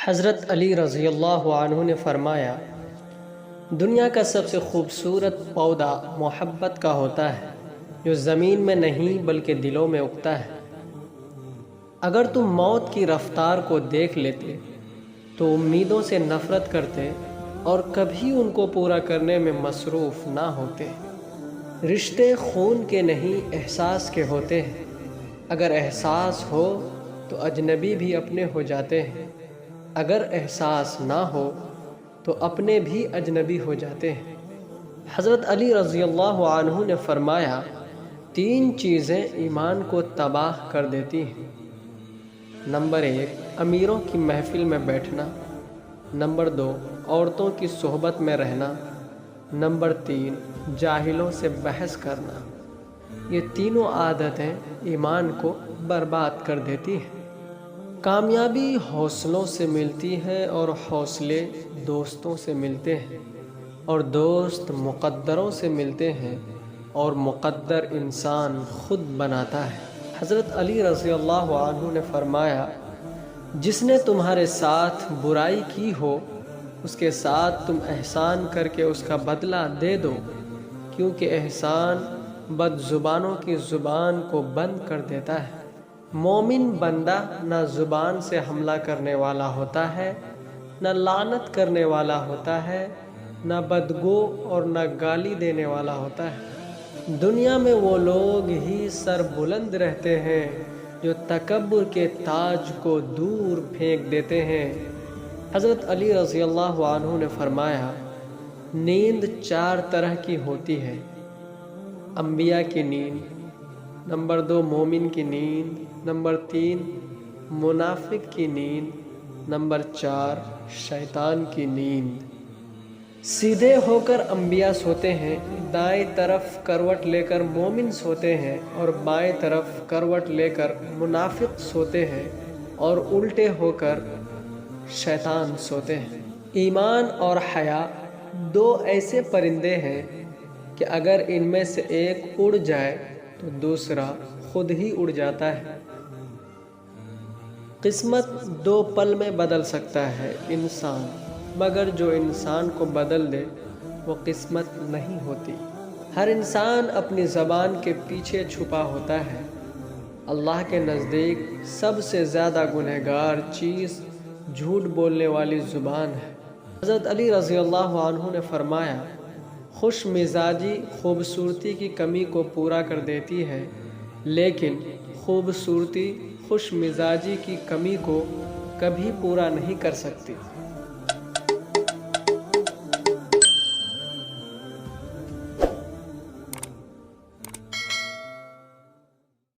حضرت علی رضی اللہ عنہ نے فرمایا، دنیا کا سب سے خوبصورت پودا محبت کا ہوتا ہے جو زمین میں نہیں بلکہ دلوں میں اگتا ہے۔ اگر تم موت کی رفتار کو دیکھ لیتے تو امیدوں سے نفرت کرتے اور کبھی ان کو پورا کرنے میں مصروف نہ ہوتے۔ رشتے خون کے نہیں احساس کے ہوتے ہیں، اگر احساس ہو تو اجنبی بھی اپنے ہو جاتے ہیں، اگر احساس نہ ہو تو اپنے بھی اجنبی ہو جاتے ہیں۔ حضرت علی رضی اللہ عنہ نے فرمایا، 3 چیزیں ایمان کو تباہ کر دیتی ہیں۔ نمبر 1، امیروں کی محفل میں بیٹھنا۔ نمبر 2، عورتوں کی صحبت میں رہنا۔ نمبر 3، جاہلوں سے بحث کرنا۔ یہ تینوں عادتیں ایمان کو برباد کر دیتی ہیں۔ کامیابی حوصلوں سے ملتی ہے اور حوصلے دوستوں سے ملتے ہیں، اور دوست مقدروں سے ملتے ہیں، اور مقدر انسان خود بناتا ہے۔ حضرت علی رضی اللہ عنہ نے فرمایا، جس نے تمہارے ساتھ برائی کی ہو اس کے ساتھ تم احسان کر کے اس کا بدلہ دے دو، کیونکہ احسان بد زبانوں کی زبان کو بند کر دیتا ہے۔ مومن بندہ نہ زبان سے حملہ کرنے والا ہوتا ہے، نہ لعنت کرنے والا ہوتا ہے، نہ بدگو اور نہ گالی دینے والا ہوتا ہے۔ دنیا میں وہ لوگ ہی سر بلند رہتے ہیں جو تکبر کے تاج کو دور پھینک دیتے ہیں۔ حضرت علی رضی اللہ عنہ نے فرمایا، نیند 4 طرح کی ہوتی ہے: انبیاء کی نیند، نمبر 2 مومن کی نیند، نمبر 3 منافق کی نیند، نمبر 4 شیطان کی نیند۔ سیدھے ہو کر انبیاء سوتے ہیں، دائیں طرف کروٹ لے کر مومن سوتے ہیں، اور بائیں طرف کروٹ لے کر منافق سوتے ہیں، اور الٹے ہو کر شیطان سوتے ہیں۔ ایمان اور حیا 2 ایسے پرندے ہیں کہ اگر ان میں سے ایک اڑ جائے تو دوسرا خود ہی اڑ جاتا ہے۔ قسمت 2 پل میں بدل سکتا ہے انسان، مگر جو انسان کو بدل دے وہ قسمت نہیں ہوتی۔ ہر انسان اپنی زبان کے پیچھے چھپا ہوتا ہے۔ اللہ کے نزدیک سب سے زیادہ گنہگار چیز جھوٹ بولنے والی زبان ہے۔ حضرت علی رضی اللہ عنہ نے فرمایا، خوش مزاجی خوبصورتی کی کمی کو پورا کر دیتی ہے، لیکن خوبصورتی خوش مزاجی کی کمی کو کبھی پورا نہیں کر سکتی۔